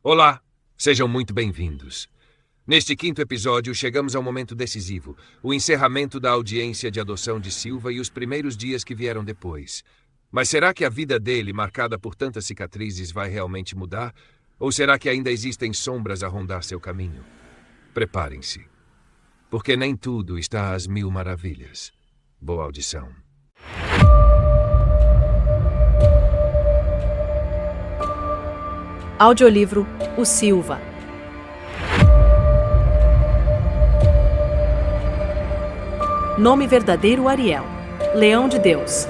Olá, sejam muito bem-vindos. Neste quinto episódio, chegamos ao momento decisivo, o encerramento da audiência de adoção de Silva e os primeiros dias que vieram depois. Mas será que a vida dele, marcada por tantas cicatrizes, vai realmente mudar? Ou será que ainda existem sombras a rondar seu caminho? Preparem-se, porque nem tudo está às mil maravilhas. Boa audição. Audiolivro O Silva. Nome verdadeiro Ariel, Leão de Deus.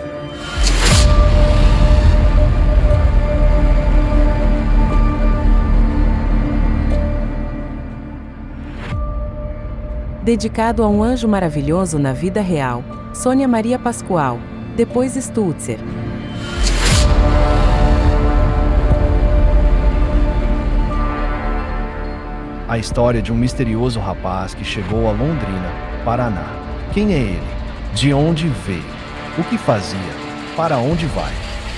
Dedicado a um anjo maravilhoso na vida real, Sônia Maria Pascoal, depois Stutzer. A história de um misterioso rapaz que chegou a Londrina, Paraná. Quem é ele? De onde veio? O que fazia? Para onde vai?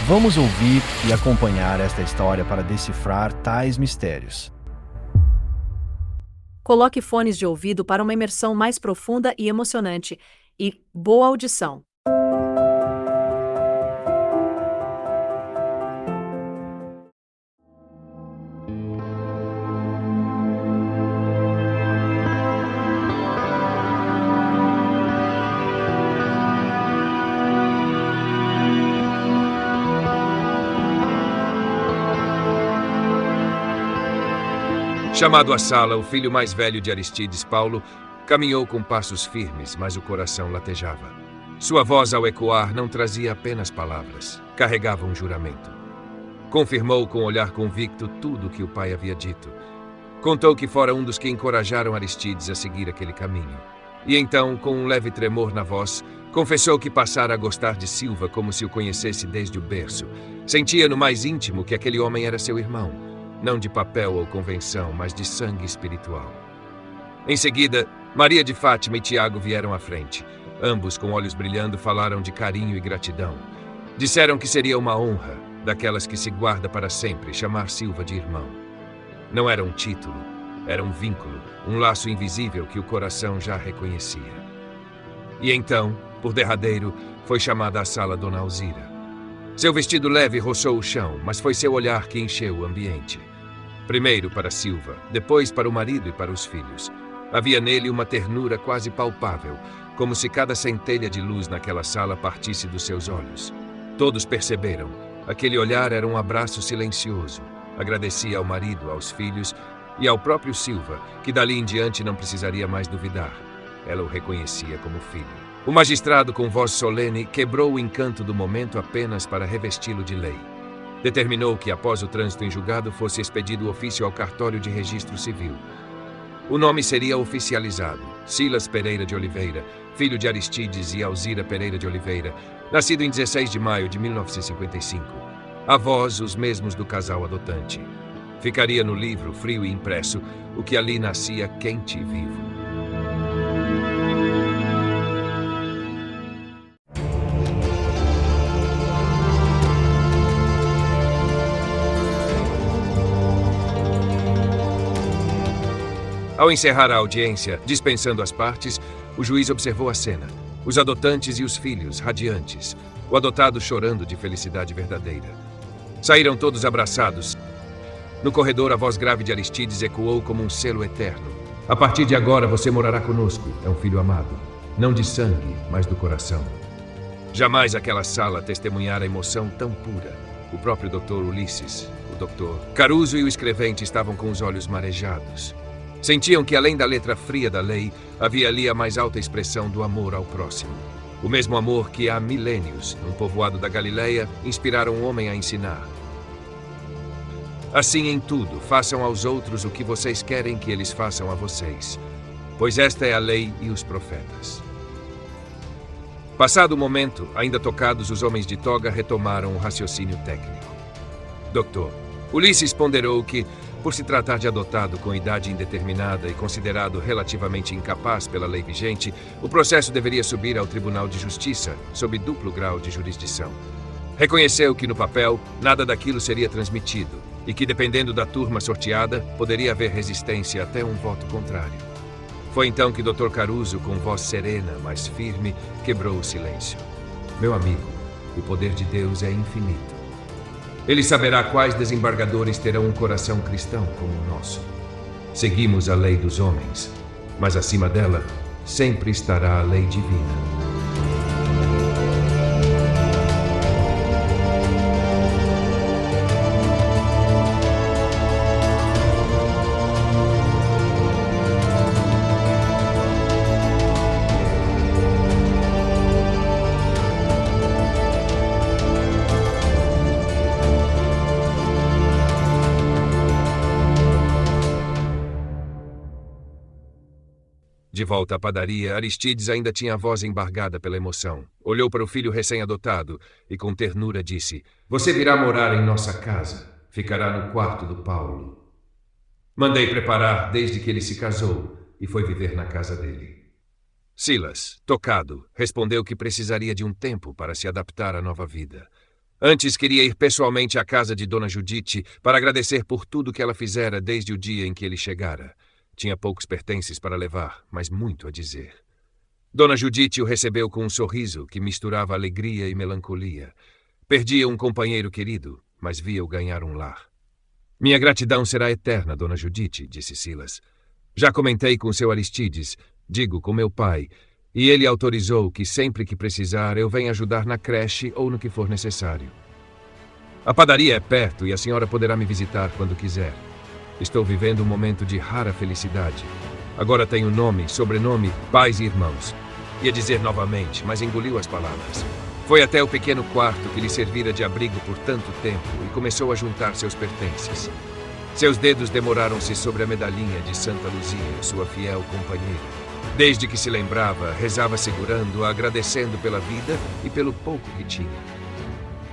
Vamos ouvir e acompanhar esta história para decifrar tais mistérios. Coloque fones de ouvido para uma imersão mais profunda e emocionante. E boa audição. Chamado à sala, o filho mais velho de Aristides, Paulo, caminhou com passos firmes, mas o coração latejava. Sua voz, ao ecoar, não trazia apenas palavras, carregava um juramento. Confirmou com um olhar convicto tudo o que o pai havia dito. Contou que fora um dos que encorajaram Aristides a seguir aquele caminho. E então, com um leve tremor na voz, confessou que passara a gostar de Silva como se o conhecesse desde o berço. Sentia no mais íntimo que aquele homem era seu irmão. Não de papel ou convenção, mas de sangue espiritual. Em seguida, Maria de Fátima e Tiago vieram à frente. Ambos, com olhos brilhando, falaram de carinho e gratidão. Disseram que seria uma honra, daquelas que se guarda para sempre, chamar Silva de irmão. Não era um título, era um vínculo, um laço invisível que o coração já reconhecia. E então, por derradeiro, foi chamada à sala Dona Alzira. Seu vestido leve roçou o chão, mas foi seu olhar que encheu o ambiente. Primeiro para Silva, depois para o marido e para os filhos. Havia nele uma ternura quase palpável, como se cada centelha de luz naquela sala partisse dos seus olhos. Todos perceberam. Aquele olhar era um abraço silencioso. Agradecia ao marido, aos filhos e ao próprio Silva, que dali em diante não precisaria mais duvidar. Ela o reconhecia como filho. O magistrado, com voz solene, quebrou o encanto do momento apenas para revesti-lo de lei. Determinou que, após o trânsito em julgado, fosse expedido o ofício ao cartório de registro civil. O nome seria oficializado: Silas Pereira de Oliveira, filho de Aristides e Alzira Pereira de Oliveira, nascido em 16 de maio de 1955. Avós, os mesmos do casal adotante. Ficaria no livro, frio e impresso, o que ali nascia quente e vivo. Ao encerrar a audiência, dispensando as partes, o juiz observou a cena. Os adotantes e os filhos, radiantes. O adotado chorando de felicidade verdadeira. Saíram todos abraçados. No corredor, a voz grave de Aristides ecoou como um selo eterno. A partir de agora, você morará conosco. É um filho amado. Não de sangue, mas do coração. Jamais aquela sala testemunhara emoção tão pura. O próprio Dr. Ulisses, o Dr. Caruso e o escrevente estavam com os olhos marejados. Sentiam que, além da letra fria da lei, havia ali a mais alta expressão do amor ao próximo. O mesmo amor que há milênios, num povoado da Galileia, inspiraram um homem a ensinar. Assim em tudo, façam aos outros o que vocês querem que eles façam a vocês, pois esta é a lei e os profetas. Passado o momento, ainda tocados, os homens de toga retomaram o raciocínio técnico. Doutor, Ulisses ponderou que, por se tratar de adotado com idade indeterminada e considerado relativamente incapaz pela lei vigente, o processo deveria subir ao Tribunal de Justiça, sob duplo grau de jurisdição. Reconheceu que, no papel, nada daquilo seria transmitido. e que, dependendo da turma sorteada, poderia haver resistência até um voto contrário. Foi então que Dr. Caruso, com voz serena, mas firme, quebrou o silêncio. Meu amigo, o poder de Deus é infinito. Ele saberá quais desembargadores terão um coração cristão como o nosso. Seguimos a lei dos homens, mas acima dela sempre estará a lei divina. De volta à padaria, Aristides ainda tinha a voz embargada pela emoção. Olhou para o filho recém-adotado e com ternura disse: "Você virá morar em nossa casa. Ficará no quarto do Paulo. Mandei preparar desde que ele se casou e foi viver na casa dele." Silas, tocado, respondeu que precisaria de um tempo para se adaptar à nova vida. Antes queria ir pessoalmente à casa de Dona Judite para agradecer por tudo que ela fizera desde o dia em que ele chegara. Tinha poucos pertences para levar, mas muito a dizer. Dona Judite o recebeu com um sorriso que misturava alegria e melancolia. Perdia um companheiro querido, mas via-o ganhar um lar. "Minha gratidão será eterna, Dona Judite", disse Silas. "Já comentei com seu Aristides, digo com meu pai, e ele autorizou que sempre que precisar eu venha ajudar na creche ou no que for necessário. A padaria é perto e a senhora poderá me visitar quando quiser. Estou vivendo um momento de rara felicidade. Agora tenho nome, sobrenome, pais e irmãos." Ia dizer novamente, mas engoliu as palavras. Foi até o pequeno quarto que lhe servira de abrigo por tanto tempo e começou a juntar seus pertences. Seus dedos demoraram-se sobre a medalhinha de Santa Luzia, sua fiel companheira. Desde que se lembrava, rezava segurando-a, agradecendo pela vida e pelo pouco que tinha.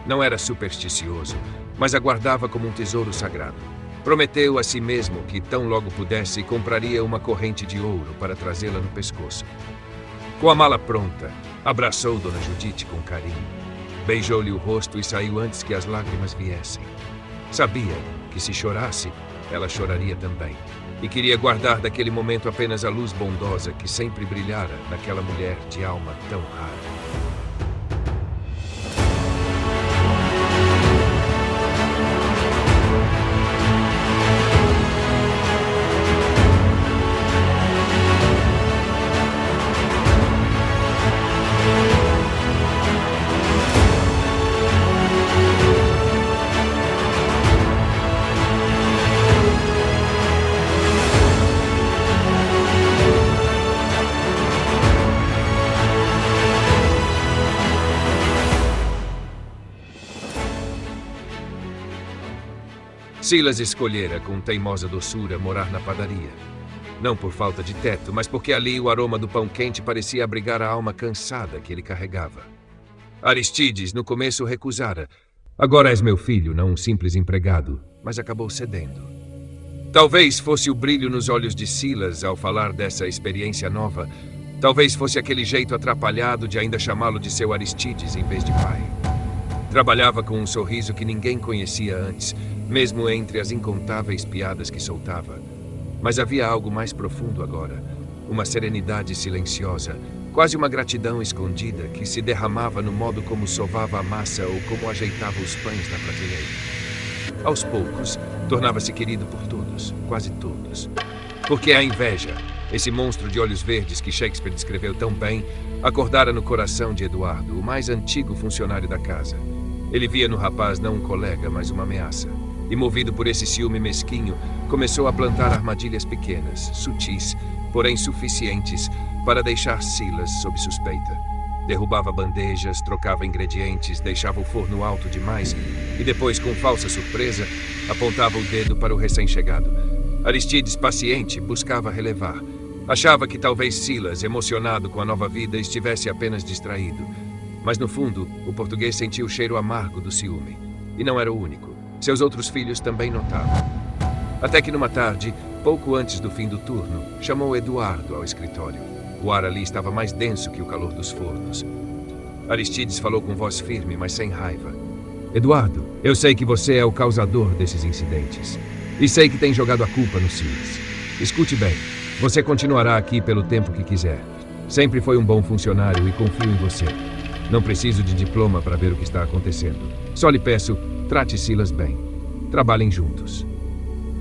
Não era supersticioso, mas a guardava como um tesouro sagrado. Prometeu a si mesmo que, tão logo pudesse, compraria uma corrente de ouro para trazê-la no pescoço. Com a mala pronta, abraçou Dona Judite com carinho. Beijou-lhe o rosto e saiu antes que as lágrimas viessem. Sabia que, se chorasse, ela choraria também. E queria guardar daquele momento apenas a luz bondosa que sempre brilhara naquela mulher de alma tão rara. Silas escolhera com teimosa doçura morar na padaria. Não por falta de teto, mas porque ali o aroma do pão quente parecia abrigar a alma cansada que ele carregava. Aristides no começo recusara. "Agora és meu filho, não um simples empregado", mas acabou cedendo. Talvez fosse o brilho nos olhos de Silas ao falar dessa experiência nova. Talvez fosse aquele jeito atrapalhado de ainda chamá-lo de seu Aristides em vez de pai. Trabalhava com um sorriso que ninguém conhecia antes, mesmo entre as incontáveis piadas que soltava. Mas havia algo mais profundo agora, uma serenidade silenciosa, quase uma gratidão escondida que se derramava no modo como sovava a massa ou como ajeitava os pães na prateleira. Aos poucos, tornava-se querido por todos, quase todos. Porque a inveja, esse monstro de olhos verdes que Shakespeare descreveu tão bem, acordara no coração de Eduardo, o mais antigo funcionário da casa. Ele via no rapaz não um colega, mas uma ameaça. E, movido por esse ciúme mesquinho, começou a plantar armadilhas pequenas, sutis, porém suficientes para deixar Silas sob suspeita. Derrubava bandejas, trocava ingredientes, deixava o forno alto demais e depois, com falsa surpresa, apontava o dedo para o recém-chegado. Aristides, paciente, buscava relevar. Achava que talvez Silas, emocionado com a nova vida, estivesse apenas distraído. Mas, no fundo, o português sentia o cheiro amargo do ciúme. E não era o único. Seus outros filhos também notavam. Até que numa tarde, pouco antes do fim do turno, chamou Eduardo ao escritório. O ar ali estava mais denso que o calor dos fornos. Aristides falou com voz firme, mas sem raiva. Eduardo, eu sei que você é o causador desses incidentes. E sei que tem jogado a culpa no Silas. Escute bem, você continuará aqui pelo tempo que quiser. Sempre foi um bom funcionário e confio em você. Não preciso de diploma para ver o que está acontecendo. Só lhe peço, trate Silas bem. Trabalhem juntos.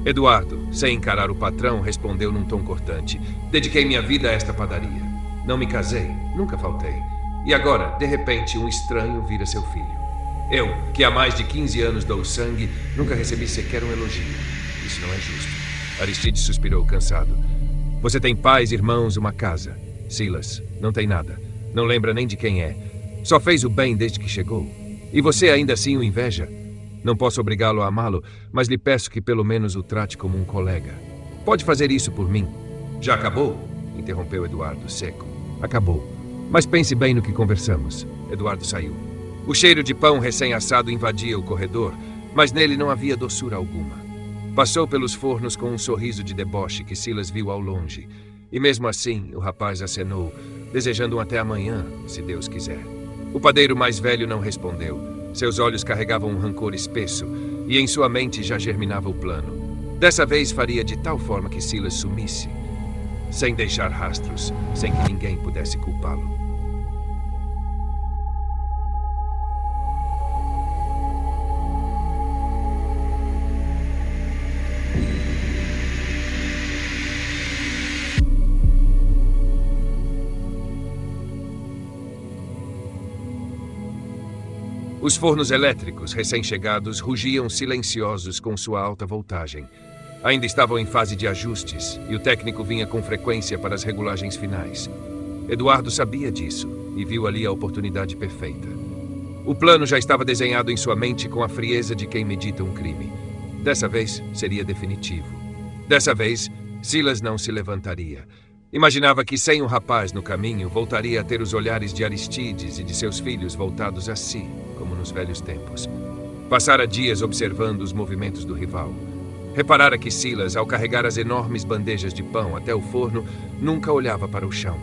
Eduardo, sem encarar o patrão, respondeu num tom cortante. Dediquei minha vida a esta padaria. Não me casei, nunca faltei. E agora, de repente, um estranho vira seu filho. Eu, que há mais de 15 anos dou sangue, nunca recebi sequer um elogio. Isso não é justo. Aristides suspirou, cansado. Você tem pais, irmãos, uma casa. Silas, não tem nada. Não lembra nem de quem é. Só fez o bem desde que chegou. E você ainda assim o inveja? Não posso obrigá-lo a amá-lo, mas lhe peço que pelo menos o trate como um colega. Pode fazer isso por mim. Já acabou? Interrompeu Eduardo, seco. Acabou. Mas pense bem no que conversamos. Eduardo saiu. O cheiro de pão recém-assado invadia o corredor, mas nele não havia doçura alguma. Passou pelos fornos com um sorriso de deboche que Silas viu ao longe. E mesmo assim, o rapaz acenou, desejando um até amanhã, se Deus quiser. O padeiro mais velho não respondeu. Seus olhos carregavam um rancor espesso, e em sua mente já germinava o plano. Dessa vez faria de tal forma que Silas sumisse, sem deixar rastros, sem que ninguém pudesse culpá-lo. Os fornos elétricos, recém-chegados, rugiam silenciosos com sua alta voltagem. Ainda estavam em fase de ajustes, e o técnico vinha com frequência para as regulagens finais. Eduardo sabia disso, e viu ali a oportunidade perfeita. O plano já estava desenhado em sua mente com a frieza de quem medita um crime. Dessa vez, seria definitivo. Dessa vez, Silas não se levantaria. Imaginava que sem o rapaz no caminho, voltaria a ter os olhares de Aristides e de seus filhos voltados a si, como nos velhos tempos. Passara dias observando os movimentos do rival. Reparara que Silas, ao carregar as enormes bandejas de pão até o forno, nunca olhava para o chão.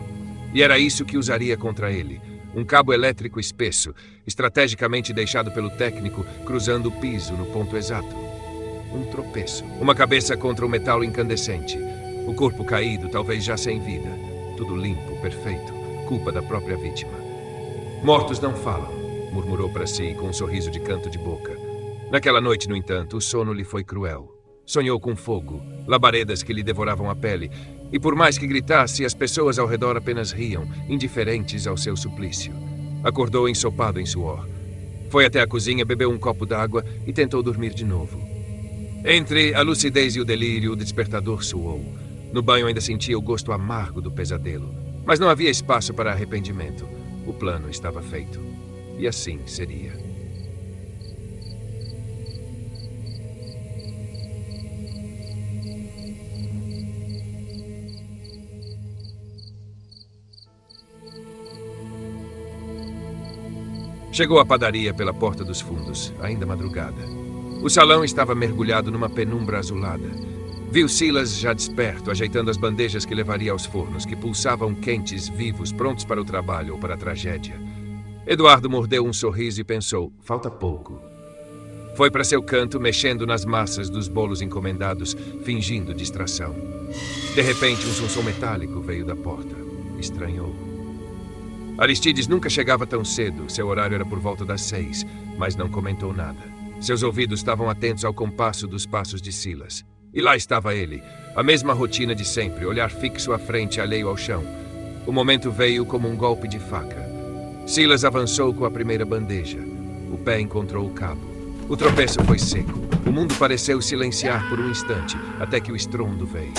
E era isso que usaria contra ele. Um cabo elétrico espesso, estrategicamente deixado pelo técnico, cruzando o piso no ponto exato. Um tropeço. Uma cabeça contra o metal incandescente. O corpo caído, talvez já sem vida. Tudo limpo, perfeito. Culpa da própria vítima. Mortos não falam, murmurou para si com um sorriso de canto de boca. Naquela noite, no entanto, o sono lhe foi cruel. Sonhou com fogo, labaredas que lhe devoravam a pele, e por mais que gritasse, as pessoas ao redor apenas riam, indiferentes ao seu suplício. Acordou ensopado em suor. Foi até a cozinha, bebeu um copo d'água e tentou dormir de novo. Entre a lucidez e o delírio, o despertador soou. No banho ainda sentia o gosto amargo do pesadelo, mas não havia espaço para arrependimento. O plano estava feito. E assim seria. Chegou à padaria pela porta dos fundos, ainda madrugada. O salão estava mergulhado numa penumbra azulada. Viu Silas já desperto, ajeitando as bandejas que levaria aos fornos, que pulsavam quentes, vivos, prontos para o trabalho ou para a tragédia. Eduardo mordeu um sorriso e pensou, falta pouco. Foi para seu canto, mexendo nas massas dos bolos encomendados, fingindo distração. De repente, um som metálico veio da porta. Estranhou. Aristides nunca chegava tão cedo, seu horário era por volta das 6, mas não comentou nada. Seus ouvidos estavam atentos ao compasso dos passos de Silas. E lá estava ele, a mesma rotina de sempre, olhar fixo à frente, alheio ao chão. O momento veio como um golpe de faca. Silas avançou com a primeira bandeja. O pé encontrou o cabo. O tropeço foi seco. O mundo pareceu silenciar por um instante, até que o estrondo veio.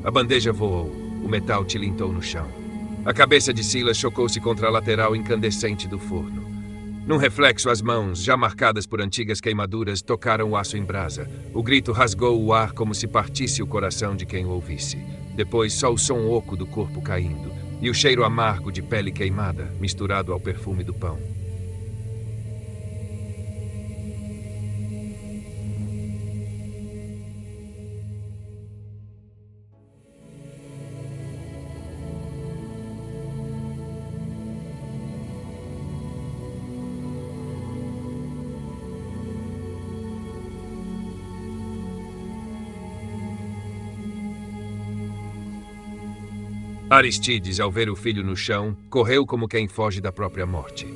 A bandeja voou. O metal tilintou no chão. A cabeça de Silas chocou-se contra a lateral incandescente do forno. Num reflexo, as mãos, já marcadas por antigas queimaduras, tocaram o aço em brasa. O grito rasgou o ar como se partisse o coração de quem o ouvisse. Depois, só o som oco do corpo caindo e o cheiro amargo de pele queimada, misturado ao perfume do pão. Aristides, ao ver o filho no chão, correu como quem foge da própria morte.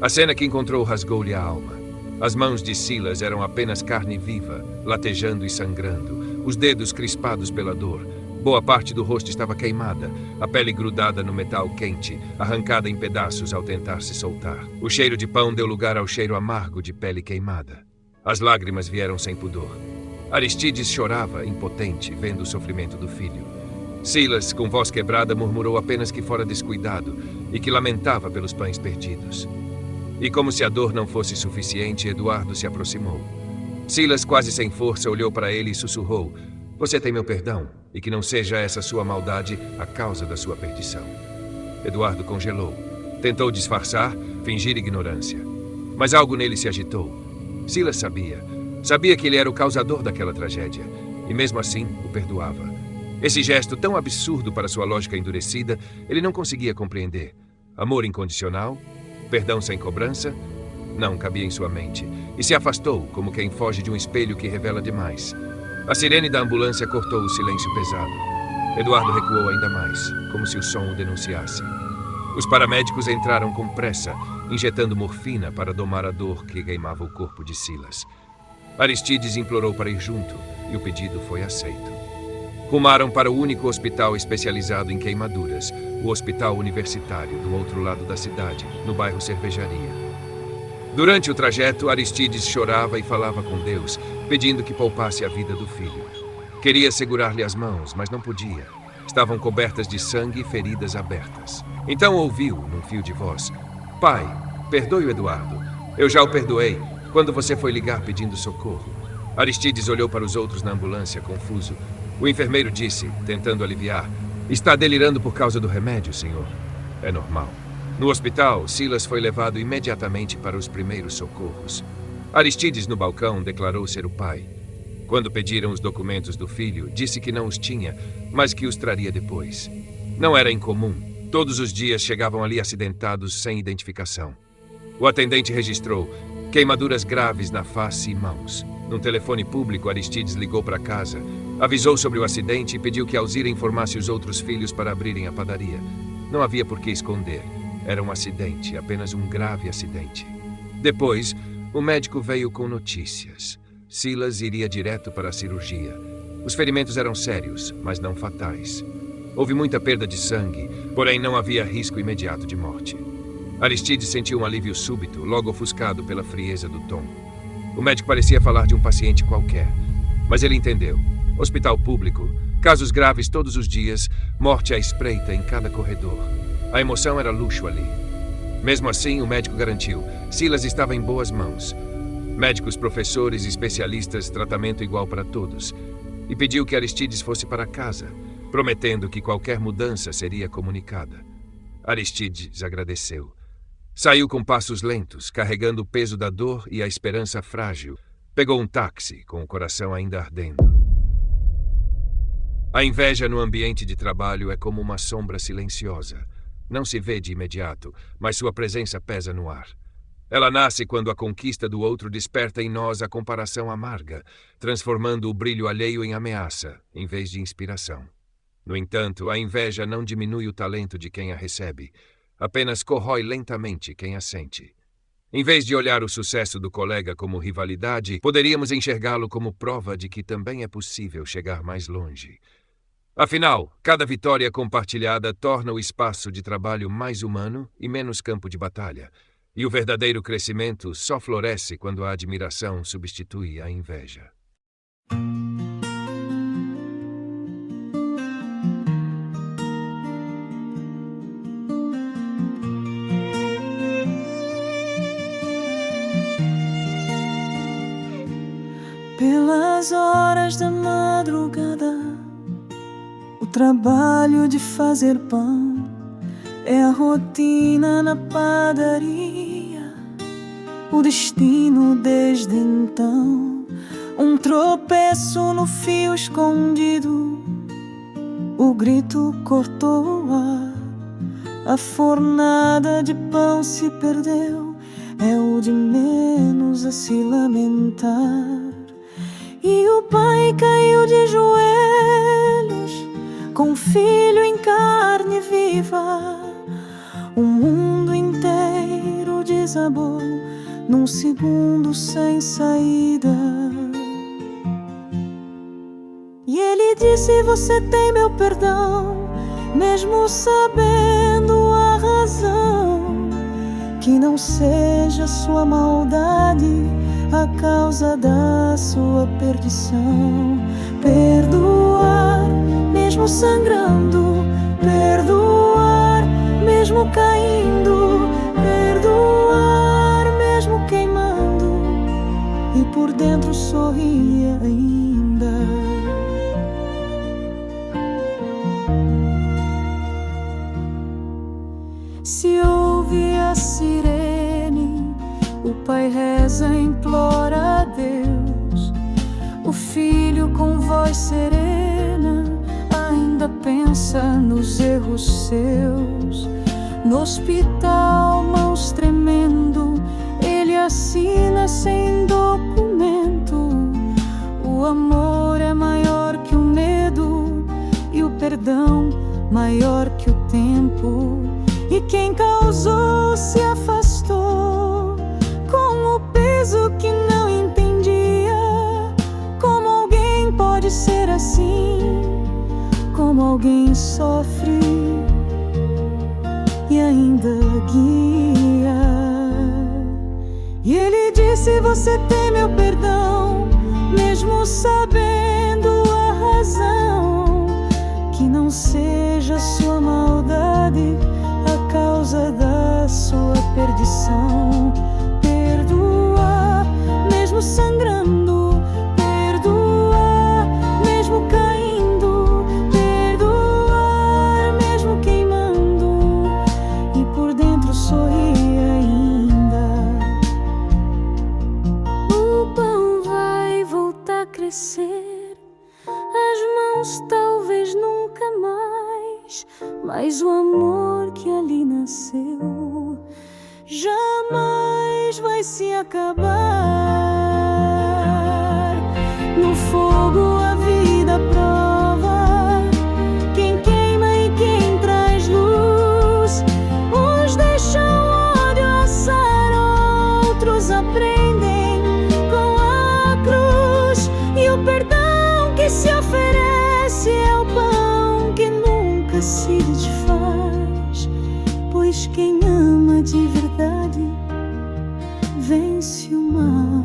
A cena que encontrou rasgou-lhe a alma. As mãos de Silas eram apenas carne viva, latejando e sangrando, os dedos crispados pela dor. Boa parte do rosto estava queimada, a pele grudada no metal quente, arrancada em pedaços ao tentar se soltar. O cheiro de pão deu lugar ao cheiro amargo de pele queimada. As lágrimas vieram sem pudor. Aristides chorava, impotente, vendo o sofrimento do filho. Silas, com voz quebrada, murmurou apenas que fora descuidado e que lamentava pelos pães perdidos. E como se a dor não fosse suficiente, Eduardo se aproximou. Silas, quase sem força, olhou para ele e sussurrou: "Você tem meu perdão, e que não seja essa sua maldade a causa da sua perdição." Eduardo congelou. Tentou disfarçar, fingir ignorância. Mas algo nele se agitou. Silas sabia. Sabia que ele era o causador daquela tragédia, e mesmo assim o perdoava. Esse gesto tão absurdo para sua lógica endurecida, ele não conseguia compreender. Amor incondicional? Perdão sem cobrança? Não cabia em sua mente, e se afastou, como quem foge de um espelho que revela demais. A sirene da ambulância cortou o silêncio pesado. Eduardo recuou ainda mais, como se o som o denunciasse. Os paramédicos entraram com pressa, injetando morfina para domar a dor que queimava o corpo de Silas. Aristides implorou para ir junto, e o pedido foi aceito. Rumaram para o único hospital especializado em queimaduras, o Hospital Universitário, do outro lado da cidade, no bairro Cervejaria. Durante o trajeto, Aristides chorava e falava com Deus, pedindo que poupasse a vida do filho. Queria segurar-lhe as mãos, mas não podia. Estavam cobertas de sangue e feridas abertas. Então ouviu, num fio de voz: "Pai, perdoe o Eduardo. Eu já o perdoei, quando você foi ligar pedindo socorro." Aristides olhou para os outros na ambulância, confuso. O enfermeiro disse, tentando aliviar: "Está delirando por causa do remédio, senhor. É normal." No hospital, Silas foi levado imediatamente para os primeiros socorros. Aristides, no balcão, declarou ser o pai. Quando pediram os documentos do filho, disse que não os tinha, mas que os traria depois. Não era incomum. Todos os dias chegavam ali acidentados sem identificação. O atendente registrou queimaduras graves na face e mãos. Num telefone público, Aristides ligou para casa, avisou sobre o acidente e pediu que Alzira informasse os outros filhos para abrirem a padaria. Não havia por que esconder. Era um acidente, apenas um grave acidente. Depois, o médico veio com notícias. Silas iria direto para a cirurgia. Os ferimentos eram sérios, mas não fatais. Houve muita perda de sangue, porém não havia risco imediato de morte. Aristides sentiu um alívio súbito, logo ofuscado pela frieza do tom. O médico parecia falar de um paciente qualquer, mas ele entendeu. Hospital público, casos graves todos os dias, morte à espreita em cada corredor. A emoção era luxo ali. Mesmo assim, o médico garantiu: Silas estava em boas mãos. Médicos, professores e especialistas, tratamento igual para todos. E pediu que Aristides fosse para casa, prometendo que qualquer mudança seria comunicada. Aristides agradeceu. Saiu com passos lentos, carregando o peso da dor e a esperança frágil. Pegou um táxi, com o coração ainda ardendo. A inveja no ambiente de trabalho é como uma sombra silenciosa. Não se vê de imediato, mas sua presença pesa no ar. Ela nasce quando a conquista do outro desperta em nós a comparação amarga, transformando o brilho alheio em ameaça, em vez de inspiração. No entanto, a inveja não diminui o talento de quem a recebe, apenas corrói lentamente quem a sente. Em vez de olhar o sucesso do colega como rivalidade, poderíamos enxergá-lo como prova de que também é possível chegar mais longe. Afinal, cada vitória compartilhada torna o espaço de trabalho mais humano e menos campo de batalha. E o verdadeiro crescimento só floresce quando a admiração substitui a inveja. Pelas horas da madrugada, o trabalho de fazer pão é a rotina na padaria, o destino desde então. Um tropeço no fio escondido, o grito cortou o ar, a fornada de pão se perdeu, é o de menos a se lamentar. E o pai caiu de joelhos, com o filho em carne viva. O mundo inteiro desabou num segundo sem saída. E ele disse: você tem meu perdão, mesmo sabendo a razão. Que não seja sua maldade a causa da sua perdição. Perdoar, mesmo sangrando. Perdoar, mesmo caindo. Perdoar, mesmo queimando. E por dentro sorria ainda. Se ouve a sirene, o pai reza, implora a Deus. O filho com voz serena ainda pensa nos erros seus. No hospital, mãos tremendo, ele assina sem documento. O amor é maior que o medo e o perdão maior que o tempo. E quem causou se afastou com o peso que não entendia. Como alguém pode ser assim? Como alguém sofre e ainda guia? E ele disse: você tem meu perdão, mesmo sabendo a razão. Que não seja sua maldade a causa da sua perdição. Perdoar, mesmo sangrando. Perdoar, mesmo caindo. Perdoar, mesmo queimando. E por dentro sorrir ainda. O pão vai voltar a crescer, as mãos talvez nunca mais, mas o amor que ali nasceu jamais vai se acabar. No fogo a vida prova quem queima e quem traz luz. Uns deixam ódio assar, outros aprendem com a cruz. E o perdão que se oferece é o pão que nunca se desfaz, pois quem ama de verdade vence o mal.